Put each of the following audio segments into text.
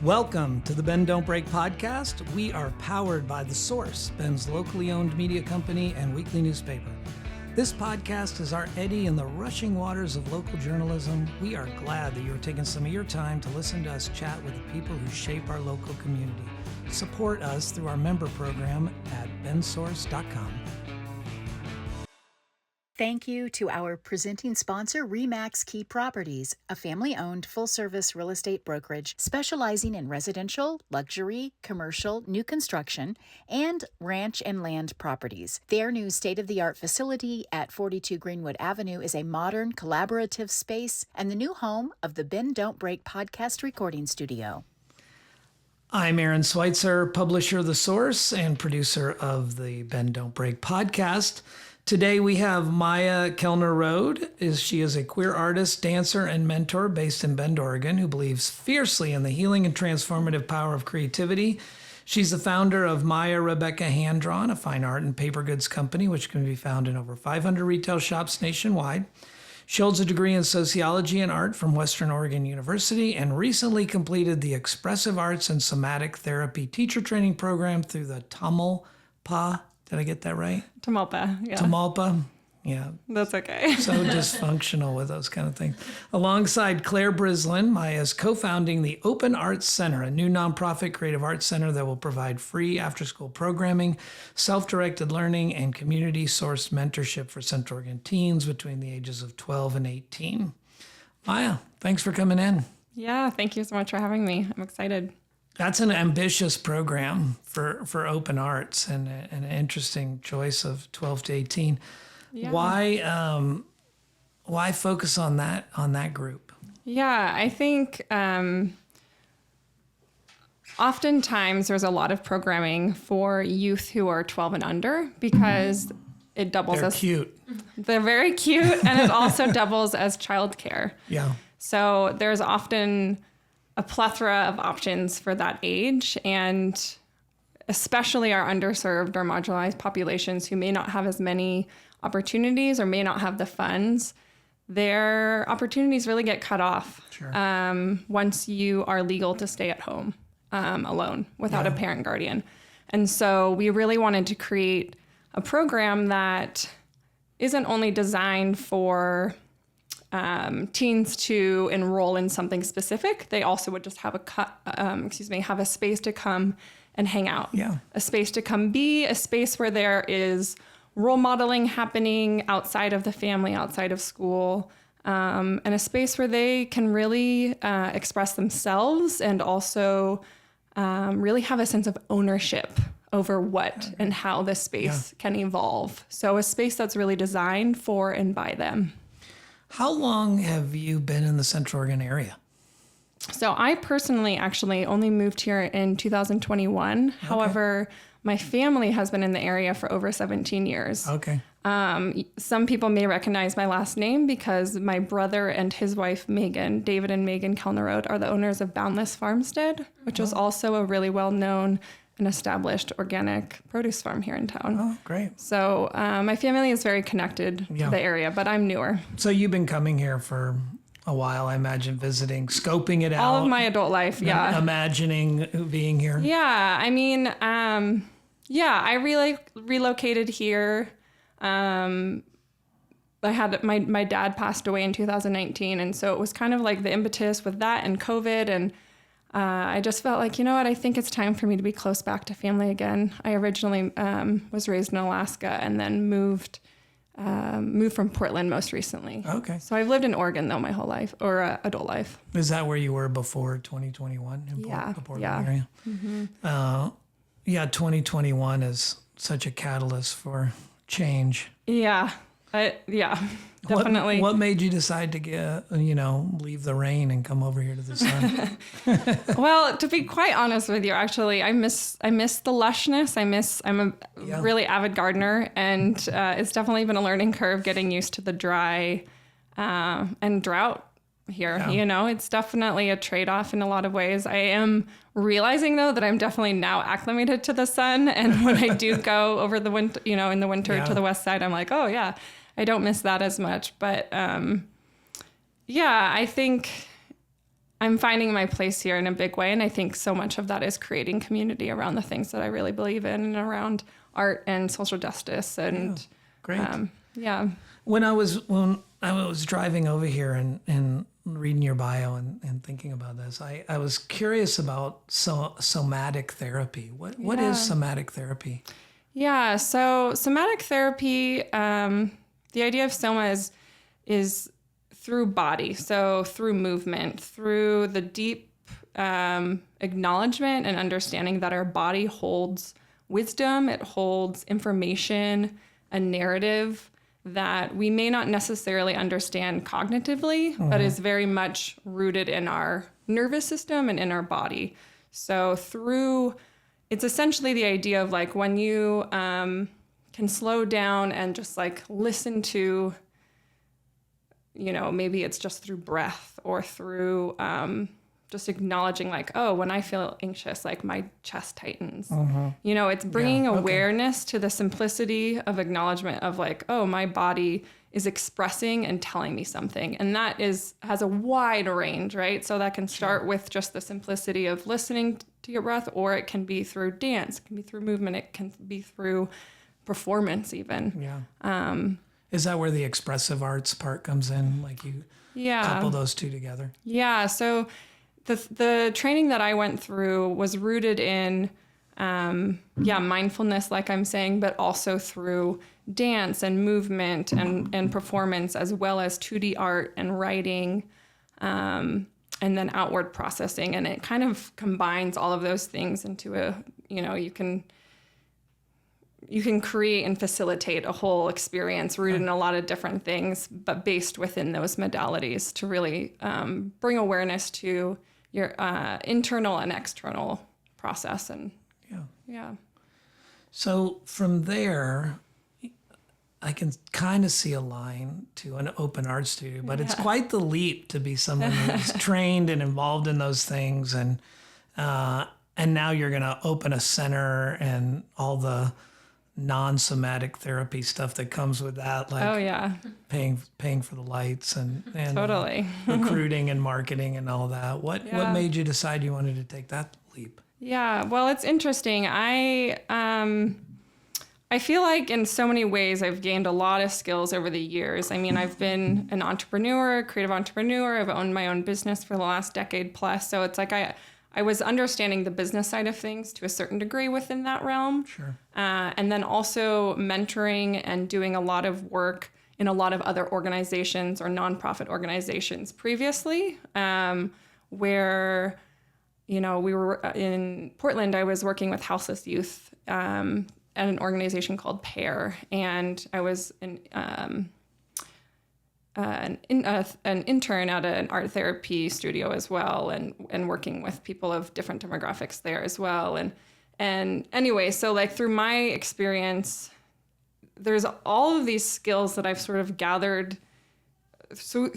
Welcome to the Bend Don't Break podcast. We are powered by The Source, Ben's locally owned media company and weekly newspaper. This podcast is our eddy in the rushing waters of local journalism. We are glad that you are taking some of your time to listen to us chat with the people who shape our local community. Support us through our member program at bensource.com. Thank you to our presenting sponsor, RE/MAX Key Properties, a family-owned full-service real estate brokerage specializing in residential, luxury, commercial, new construction, and ranch and land properties. Their new state-of-the-art facility at 42 Greenwood Avenue is a modern, collaborative space and the new home of the Bend Don't Break podcast recording studio. I'm Aaron Switzer, publisher of The Source and producer of the Bend Don't Break podcast. Today we have Maija Kellner-Rode. She is a queer artist, dancer, and mentor based in Bend, Oregon, who believes fiercely in the healing and transformative power of creativity. She's the founder of Maija Rebecca Hand Drawn, a fine art and paper goods company, which can be found in over 500 retail shops nationwide. She holds a degree in sociology and art from Western Oregon University and recently completed the Expressive Arts and Somatic Therapy teacher training program through the Tamalpa. Did I get that right? Tamalpa, yeah. Tamalpa, yeah. That's okay. So dysfunctional with those kind of things. Alongside Claire Brislin, Maija is co-founding the Open Arts Center, a new nonprofit creative arts center that will provide free after-school programming, self-directed learning, and community-sourced mentorship for Central Oregon teens between the ages of 12 and 18. Maija, thanks for coming in. Yeah, thank you so much for having me. I'm excited. That's an ambitious program for open arts and an interesting choice of 12 to 18. Yeah. Why focus on that group? Yeah, I think oftentimes there's a lot of programming for youth who are 12 and under because it doubles They're as cute. They're very cute, and it also doubles as childcare. Yeah. So there's often a plethora of options for that age, and especially our underserved or marginalized populations who may not have as many opportunities or may not have the funds, their opportunities really get cut off. Sure. Once you are legal to stay at home alone without a parent guardian. And so we really wanted to create a program that isn't only designed for teens to enroll in something specific. They also would just have have a space to come and hang out. Yeah. A space to come be, a space where there is role modeling happening outside of the family, outside of school, and a space where they can really express themselves and also really have a sense of ownership over what and how this space can evolve. So a space that's really designed for and by them. How long have you been in the Central Oregon area? So I personally actually only moved here in 2021. Okay. However, my family has been in the area for over 17 years. Okay. Some people may recognize my last name because my brother and his wife, Megan, David and Megan Kellner-Rode, are the owners of Boundless Farmstead, which is also a really well-known and established organic produce farm here in town. Oh, great. So my family is very connected to the area, but I'm newer. So you've been coming here for a while, I imagine, visiting, scoping it out. All of my adult life, yeah. Imagining being here. Yeah, I mean, I really relocated here. I had my dad passed away in 2019, and so it was kind of like the impetus with that and COVID, and I just felt like, you know what, I think it's time for me to be close back to family again. I originally was raised in Alaska and then moved from Portland most recently. Okay. So I've lived in Oregon, though, my whole life, or adult life. Is that where you were before 2021 in the Portland area? Mm-hmm. 2021 is such a catalyst for change. Yeah, definitely. What made you decide to leave the rain and come over here to the sun? Well, to be quite honest with you, actually, I miss the lushness. I'm a really avid gardener, and it's definitely been a learning curve getting used to the dry and drought here. Yeah. It's definitely a trade-off in a lot of ways. I am realizing, though, that I'm definitely now acclimated to the sun, and when I do go over the winter, in the winter to the west side, I'm like, oh yeah, I don't miss that as much. But I think I'm finding my place here in a big way. And I think so much of that is creating community around the things that I really believe in and around art and social justice. And great. Yeah. When I was driving over here and reading your bio and thinking about this, I was curious about somatic therapy. What is somatic therapy? Yeah. So somatic therapy, the idea of soma is through body. So through movement, through the deep acknowledgement and understanding that our body holds wisdom, it holds information, a narrative that we may not necessarily understand cognitively, but is very much rooted in our nervous system and in our body. So it's essentially the idea of like when you can slow down and just like listen to, maybe it's just through breath or through just acknowledging like, oh, when I feel anxious, like my chest tightens. It's bringing awareness to the simplicity of acknowledgement of like, oh, my body is expressing and telling me something. And that has a wide range, right? So that can start with just the simplicity of listening to your breath, or it can be through dance, it can be through movement, it can be through performance even. Yeah. Is that where the expressive arts part comes in? Like you couple those two together? Yeah. So the training that I went through was rooted in, mindfulness, like I'm saying, but also through dance and movement and performance, as well as 2D art and writing, and then outward processing. And it kind of combines all of those things into you can create and facilitate a whole experience rooted in a lot of different things, but based within those modalities to really bring awareness to your internal and external process. And yeah. So from there, I can kind of see a line to an open art studio, but it's quite the leap to be someone who's trained and involved in those things. And now you're going to open a center and all the non-somatic therapy stuff that comes with that, like paying for the lights and totally recruiting and marketing and all that. What made you decide you wanted to take that leap? Yeah, well, it's interesting. I feel like in so many ways I've gained a lot of skills over the years. I mean, I've been an entrepreneur, creative entrepreneur. I've owned my own business for the last decade plus. So it's like I was understanding the business side of things to a certain degree within that realm. Sure. And then also mentoring and doing a lot of work in a lot of other organizations or nonprofit organizations previously, where, we were in Portland, I was working with houseless youth at an organization called PAIR. And I was an intern at an art therapy studio as well, and working with people of different demographics there as well. And anyway, so like through my experience, there's all of these skills that I've sort of gathered, so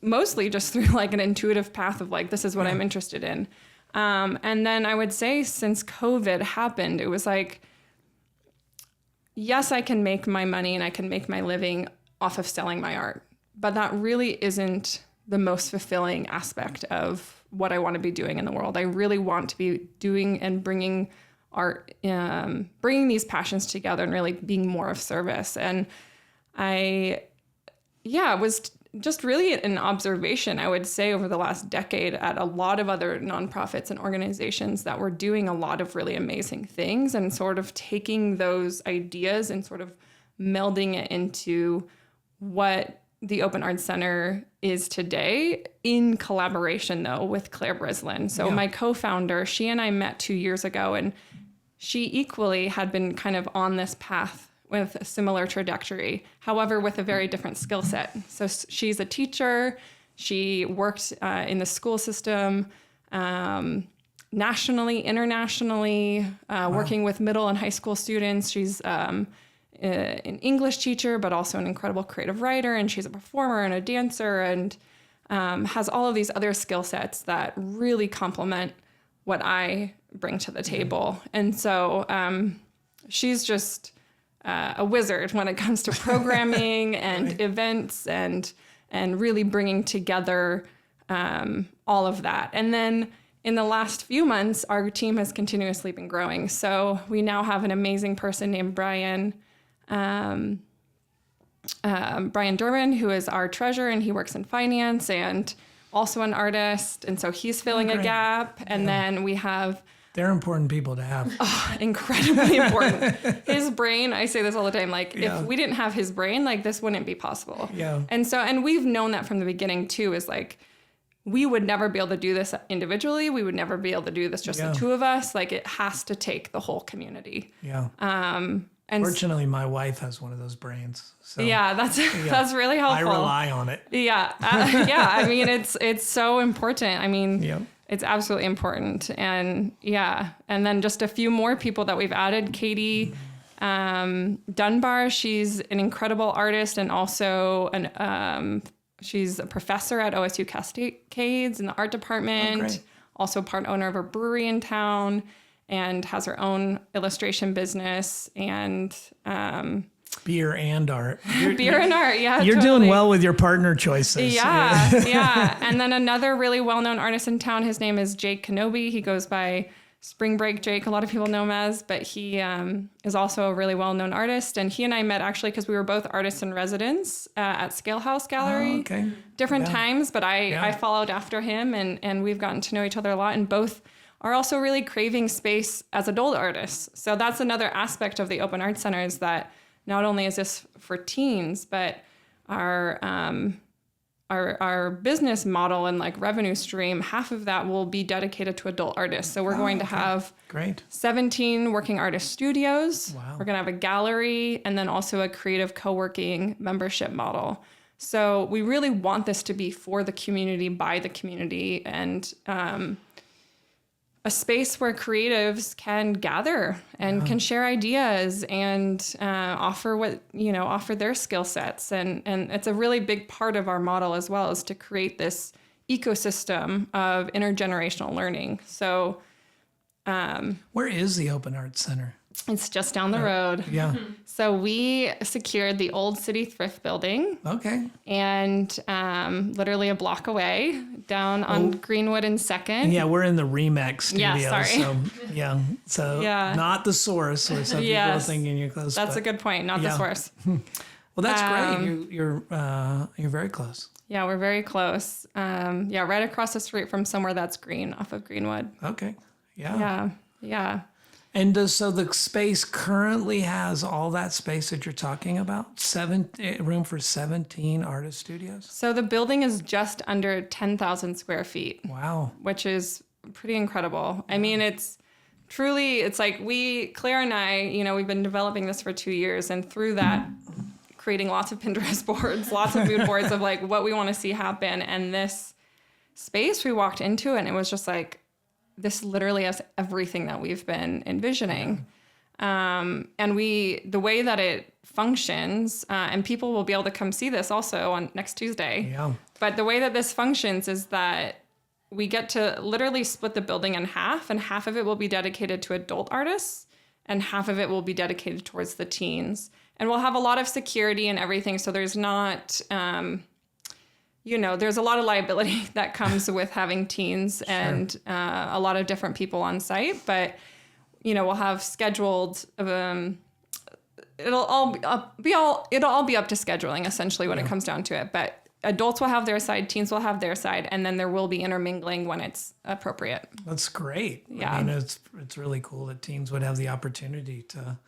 mostly just through like an intuitive path of like, this is what I'm interested in. And then I would say since COVID happened, it was like, yes, I can make my money and I can make my living off of selling my art, but that really isn't the most fulfilling aspect of what I want to be doing in the world. I really want to be doing and bringing art, bringing these passions together and really being more of service. And it was just really an observation, I would say, over the last decade at a lot of other nonprofits and organizations that were doing a lot of really amazing things and sort of taking those ideas and sort of melding it into what the Open Arts Center is today, in collaboration, though, with Claire Brislin. So my co-founder, she and I met 2 years ago, and she equally had been kind of on this path with a similar trajectory, however, with a very different skill set. So she's a teacher. She worked in the school system, nationally, internationally, working with middle and high school students. She's an English teacher, but also an incredible creative writer, and she's a performer and a dancer, and has all of these other skill sets that really complement what I bring to the table. And so she's just a wizard when it comes to programming and events and really bringing together all of that. And then in the last few months, our team has continuously been growing. So we now have an amazing person named Brian Durbin, who is our treasurer, and he works in finance and also an artist. And so he's filling a gap. And then we have... They're important people to have. Oh, incredibly important. His brain, I say this all the time, like if we didn't have his brain, like this wouldn't be possible. Yeah. And we've known that from the beginning too, is like, we would never be able to do this individually. We would never be able to do this just the two of us. Like it has to take the whole community. Yeah. And fortunately, my wife has one of those brains. So that's really helpful. I rely on it. Yeah. I mean, it's so important. I mean, it's absolutely important. And and then just a few more people that we've added. Katie Dunbar, she's an incredible artist and also she's a professor at OSU Cascades in the art department, also part owner of a brewery in town, and has her own illustration business and beer and art. Beer and art, yeah. You're doing well with your partner choices. Yeah. And then another really well-known artist in town, his name is Jake Kenobi. He goes by Spring Break Jake, a lot of people know him as, but he is also a really well-known artist. And he and I met actually because we were both artists in residence at Scale House Gallery. Different times, but I followed after him and we've gotten to know each other a lot, and both are also really craving space as adult artists. So that's another aspect of the Open Art Center, is that not only is this for teens, but our business model and like revenue stream, half of that will be dedicated to adult artists. So we're going to have 17 working artist studios. Wow. We're going to have a gallery and then also a creative co-working membership model. So we really want this to be for the community, by the community, and a space where creatives can gather and can share ideas and offer their skill sets. And it's a really big part of our model as well, is to create this ecosystem of intergenerational learning. So where is the Open Art Center? It's just down the road. Yeah. So we secured the old City Thrift Building. Okay. And literally a block away, down on Greenwood and 2nd. Yeah, we're in the Remax studio. Yeah, sorry. So not the Source, where some people are thinking you're close. That's a good point, not the Source. Well, that's great. You're very close. Yeah, we're very close. Right across the street from somewhere that's green, off of Greenwood. Okay. Yeah. And so the space currently has all that space that you're talking about? Room for 17 artist studios? So the building is just under 10,000 square feet. Wow. Which is pretty incredible. I mean, it's like Claire and I, we've been developing this for 2 years, and through that, creating lots of Pinterest boards, lots of mood boards of like what we want to see happen. And this space, we walked into it and it was just like, this literally has everything that we've been envisioning. And the way that it functions, and people will be able to come see this also on next Tuesday. Yeah. But the way that this functions is that we get to literally split the building in half, and half of it will be dedicated to adult artists and half of it will be dedicated towards the teens. And we'll have a lot of security and everything. So there's not, there's a lot of liability that comes with having teens and a lot of different people on site, but, we'll have scheduled, it'll all be up to scheduling essentially when it comes down to it, but adults will have their side, teens will have their side, and then there will be intermingling when it's appropriate. That's great. Yeah. I mean, it's really cool that teens would have the opportunity to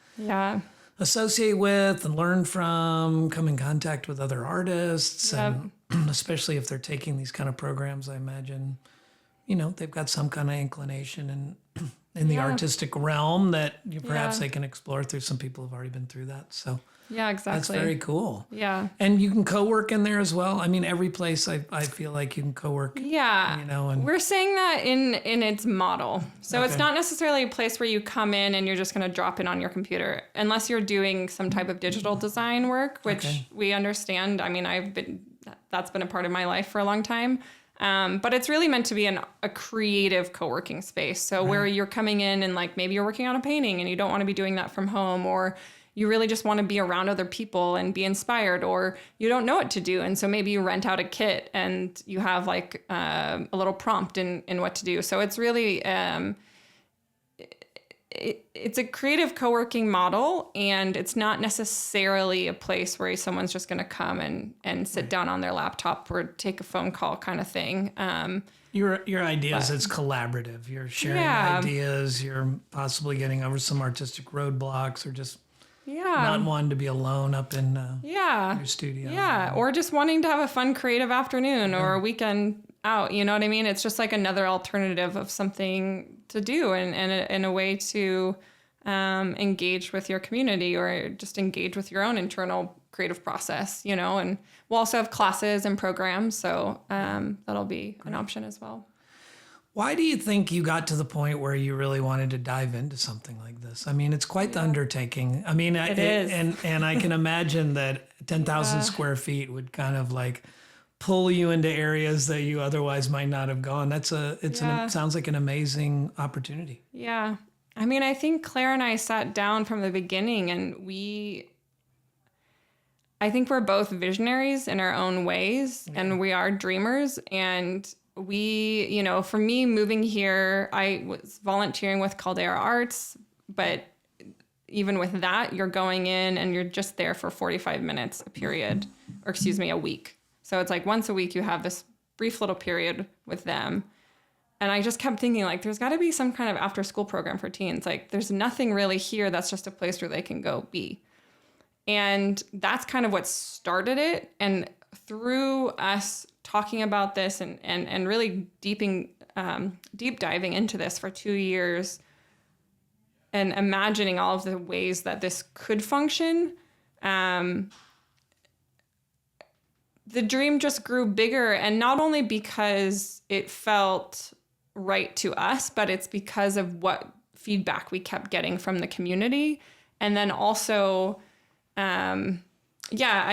associate with and learn from, come in contact with other artists, and especially if they're taking these kind of programs, I imagine, they've got some kind of inclination in the artistic realm that perhaps they can explore through. Some people have already been through that. So yeah, exactly. That's very cool. Yeah. And you can co-work in there as well. I mean, every place I feel like you can co-work. Yeah. And we're saying that in its model. So it's not necessarily a place where you come in and you're just going to drop in on your computer, unless you're doing some type of digital design work, which we understand. I mean, that's been a part of my life for a long time. But it's really meant to be a creative co-working space. So where you're coming in and like maybe you're working on a painting and you don't want to be doing that from home, or you really just want to be around other people and be inspired, or you don't know what to do. And so maybe you rent out a kit and you have like a little prompt in what to do. So it's really, it's a creative co-working model, and it's not necessarily a place where someone's just going to come and sit down on their laptop or take a phone call kind of thing. Your ideas, it's collaborative. You're sharing ideas. You're possibly getting over some artistic roadblocks, or just not wanting to be alone up in your studio. Yeah, or just wanting to have a fun creative afternoon or a weekend out. You know what I mean? It's just like another alternative of something to do, and a way to engage with your community, or just engage with your own internal creative process, you know. And we'll also have classes and programs, so that'll be an option as well. Why do you think you got to the point where you really wanted to dive into something like this? I mean, it's quite the undertaking. I mean, it is. And I can imagine that 10,000 square feet would kind of like pull you into areas that you otherwise might not have gone. It sounds like an amazing opportunity. Yeah. I mean, I think Claire and I sat down from the beginning, and I think we're both visionaries in our own ways, and we are dreamers. And we, you know, for me, moving here, I was volunteering with Caldera Arts, but even with that, you're going in and you're just there for 45 minutes a week. So it's like once a week you have this brief little period with them. And I just kept thinking, like, there's got to be some kind of after school program for teens. Like, there's nothing really here that's just a place where they can go be. And that's kind of what started it. And through us talking about this and really deep diving into this for 2 years and imagining all of the ways that this could function, the dream just grew bigger. And not only because it felt right to us, but it's because of what feedback we kept getting from the community. And then also, I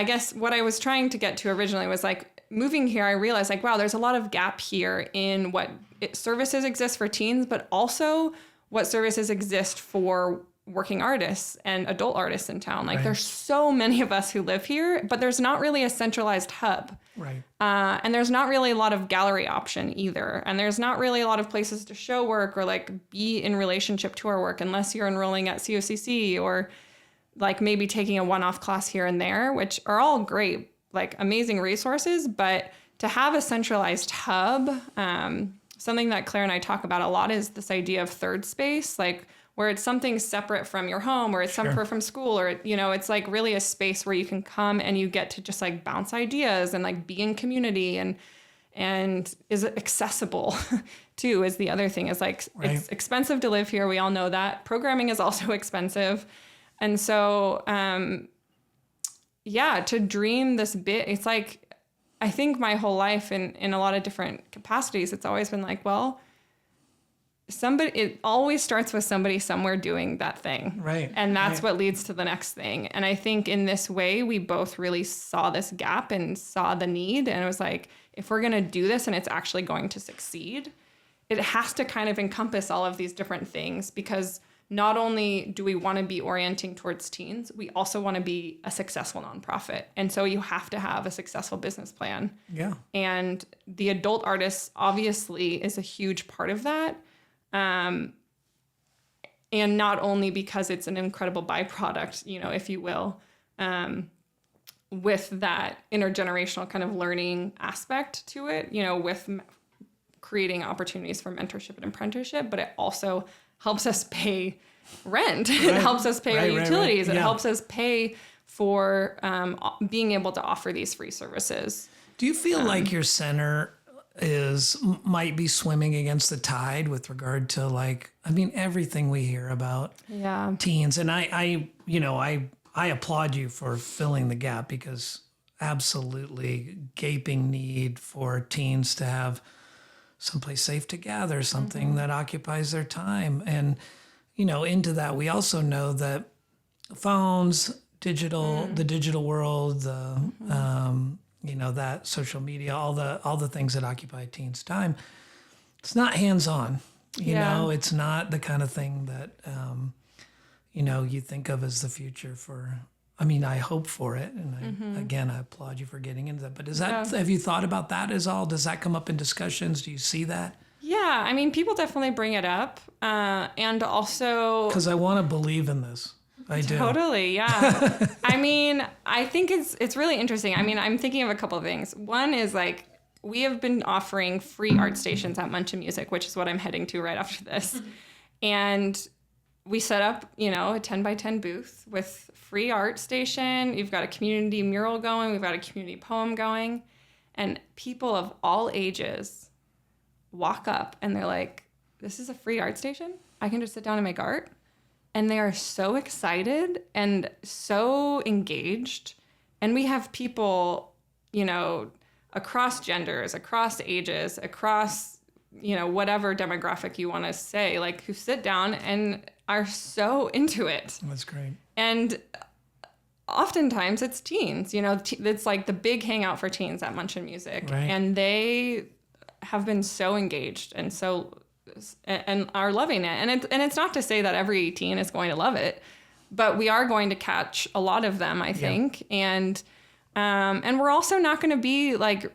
guess what I was trying to get to originally was like, moving here, I realized like, wow, there's a lot of gap here in what services exist for teens, but also what services exist for working artists and adult artists in town. Like there's so many of us who live here, but there's not really a centralized hub. Right. And there's not really a lot of gallery option either. And there's not really a lot of places to show work or like be in relationship to our work unless you're enrolling at COCC or like maybe taking a one-off class here and there, which are all great, like amazing resources. But to have a centralized hub, something that Claire and I talk about a lot is this idea of third space, like where it's something separate from your home or it's separate from school, or, you know, it's like really a space where you can come and you get to just like bounce ideas and like be in community and is accessible too is the other thing. Is like, it's expensive to live here. We all know that. Programming is also expensive. And so, to dream this bit, it's like, I think my whole life in a lot of different capacities, it's always been like, well, it always starts with somebody somewhere doing that thing. Right. And that's what leads to the next thing. And I think in this way, we both really saw this gap and saw the need. And it was like, if we're going to do this and it's actually going to succeed, it has to kind of encompass all of these different things, because not only do we want to be orienting towards teens, we also want to be a successful nonprofit. And so you have to have a successful business plan. Yeah. And the adult artists obviously is a huge part of that. And not only because it's an incredible byproduct, you know, if you will, with that intergenerational kind of learning aspect to it, you know, with creating opportunities for mentorship and apprenticeship, but it also helps us pay rent. It helps us pay our utilities. It helps us pay for being able to offer these free services. Do you feel like your center might be swimming against the tide with regard to everything we hear about teens? And I applaud you for filling the gap, because absolutely gaping need for teens to have someplace safe to gather, something that occupies their time. And, you know, into that, we also know that phones, the digital world, that social media, all the things that occupy teens' time, it's not hands-on. You know, it's not the kind of thing that, you think of as the future for, I hope for it. And again, I applaud you for getting into that. But have you thought about that as all? Does that come up in discussions? Do you see that? Yeah, people definitely bring it up. And also... Because I want to believe in this. I do. Totally, yeah. I think it's really interesting. I'm thinking of a couple of things. One is like, we have been offering free art stations at Munch and Music, which is what I'm heading to right after this. And we set up, a 10 by 10 booth with free art station. You've got a community mural going. We've got a community poem going. And people of all ages walk up and they're like, this is a free art station? I can just sit down and make art? And they are so excited and so engaged. And we have people, across genders, across ages, across, whatever demographic you want to say, like, who sit down and are so into it. That's great. And oftentimes it's teens, it's like the big hangout for teens at Munch and Music. Right. And they have been so engaged and are loving it. And it's not to say that every teen is going to love it, but we are going to catch a lot of them, I think. Yeah. And we're also not going to be like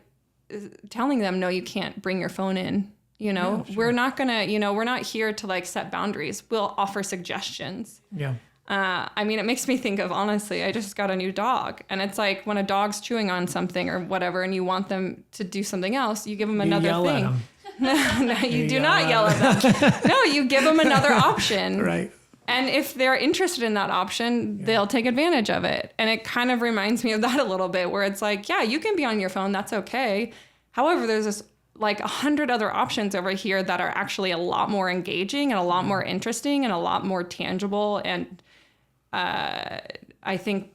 telling them, no, you can't bring your phone in. Yeah, sure. We're not going to, we're not here to like set boundaries. We'll offer suggestions. Yeah. It makes me think of, honestly, I just got a new dog, and it's like when a dog's chewing on something or whatever, and you want them to do something else, you give them another thing. No, you do not yell at them. No, you give them another option. Right. And if they're interested in that option, they'll take advantage of it. And it kind of reminds me of that a little bit, where it's like, yeah, you can be on your phone. That's okay. However, there's this like 100 other options over here that are actually a lot more engaging and a lot more interesting and a lot more tangible. And I think,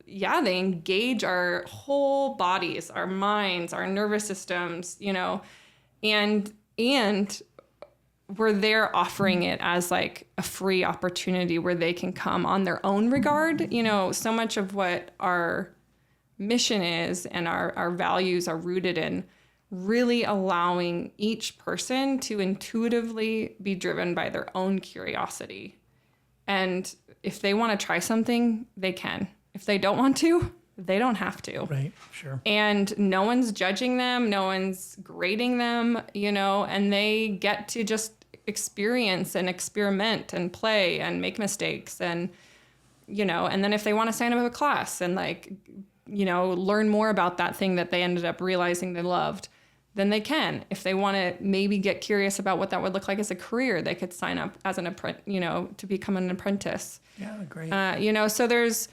they engage our whole bodies, our minds, our nervous systems, and we're there offering it as like a free opportunity where they can come on their own regard. So much of what our mission is and our values are rooted in really allowing each person to intuitively be driven by their own curiosity. And if they want to try something, they can. If they don't want to, they don't have to. Right, sure. And no one's judging them, no one's grading them, and they get to just experience and experiment and play and make mistakes and, and then if they want to sign up a class and like, learn more about that thing that they ended up realizing they loved, then they can. If they want to maybe get curious about what that would look like as a career, they could sign up as an apprentice, to become an apprentice. Yeah, great. So there's,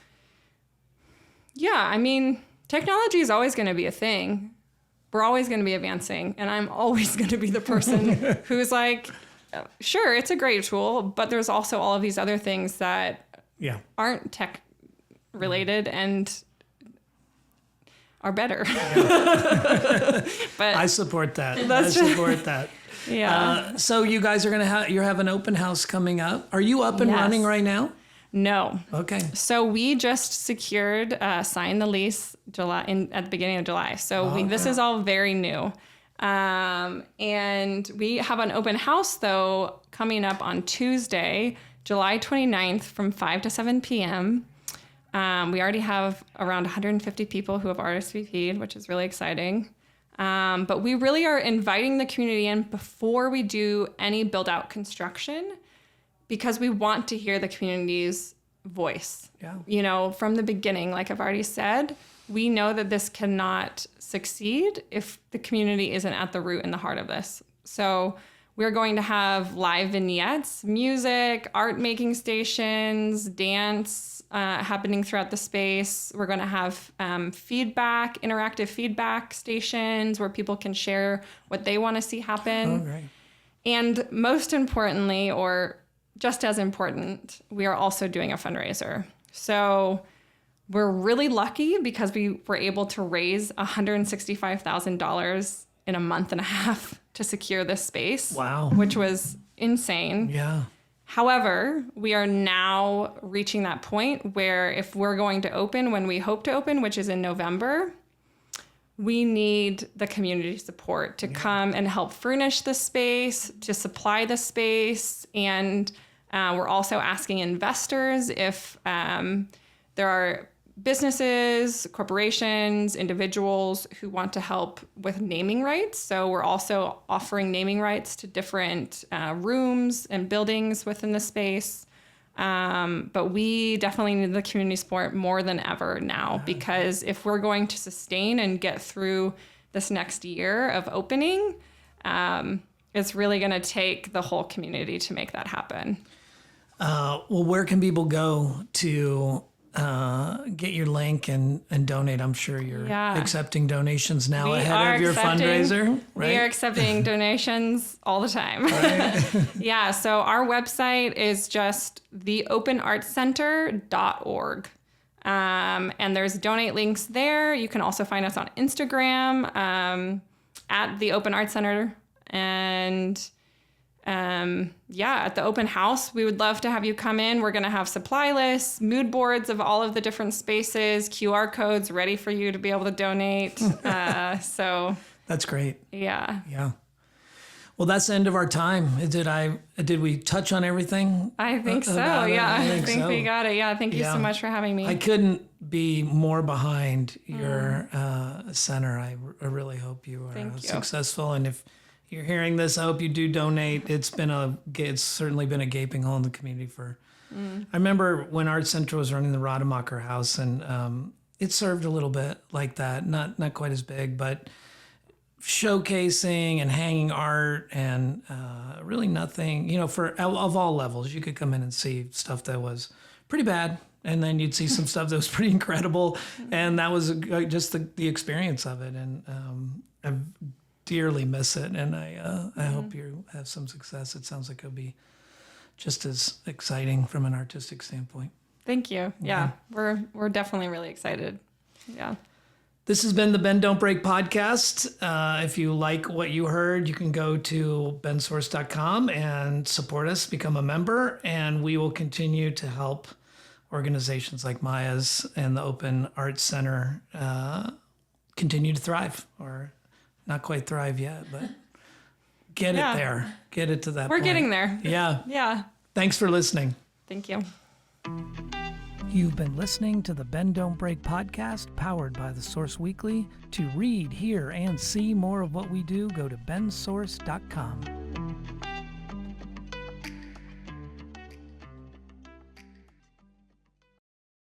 technology is always going to be a thing. We're always going to be advancing. And I'm always going to be the person who's like, sure, it's a great tool, but there's also all of these other things that aren't tech related and are better. But I support that. I support that. Yeah. So you guys are you have an open house coming up. Are you up and running right now? No. Okay. So we just secured, signed the lease at the beginning of July. So this is all very new. And we have an open house though coming up on Tuesday, July 29th from 5 to 7 p.m. We already have around 150 people who have RSVP'd, which is really exciting. But we really are inviting the community in before we do any build out construction, because we want to hear the community's voice. Yeah. From the beginning, like I've already said, we know that this cannot succeed if the community isn't at the root and the heart of this. So we're going to have live vignettes, music, art making stations, dance happening throughout the space. We're going to have interactive feedback stations where people can share what they want to see happen. Oh, right. And most importantly, or just as important, we are also doing a fundraiser. So we're really lucky because we were able to raise $165,000 in a month and a half to secure this space. Wow. Which was insane. Yeah. However, we are now reaching that point where if we're going to open when we hope to open, which is in November, we need the community support to come and help furnish the space, to supply the space, and We're also asking investors if there are businesses, corporations, individuals who want to help with naming rights. So we're also offering naming rights to different rooms and buildings within the space. But we definitely need the community support more than ever now, because if we're going to sustain and get through this next year of opening, it's really going to take the whole community to make that happen. Well, where can people go to get your link and donate? I'm sure you're accepting donations now ahead of your fundraiser, right? We are accepting donations all the time. Yeah, so our website is just theopenartscenter.org. And there's donate links there. You can also find us on Instagram at the Open Arts Center. And at the open house, we would love to have you come in. We're going to have supply lists, mood boards of all of the different spaces, QR codes ready for you to be able to donate. So that's great. Yeah. Yeah. Well, that's the end of our time. Did we touch on everything? I think so. Yeah, I think we got it. Yeah. Thank you so much for having me. I couldn't be more behind your center. I really hope you are successful. And if you're hearing this, I hope you do donate. It's certainly been a gaping hole in the community I remember when Art Center was running the Rademacher House, and it served a little bit like that. Not quite as big, but showcasing and hanging art and really nothing, of all levels. You could come in and see stuff that was pretty bad, and then you'd see some stuff that was pretty incredible. And that was just the experience of it. And I dearly miss it. And I hope you have some success. It sounds like it'll be just as exciting from an artistic standpoint. Thank you. Yeah. We're definitely really excited. Yeah. This has been the Bend Don't Break podcast. If you like what you heard, you can go to bensource.com and support us, become a member, and we will continue to help organizations like Maija's and the Open Arts Center continue to thrive, or not quite thrive yet, but get it there. Get it to that point. We're getting there. Yeah. Yeah. Thanks for listening. Thank you. You've been listening to the Bend Don't Break podcast, powered by The Source Weekly. To read, hear, and see more of what we do, go to bensource.com.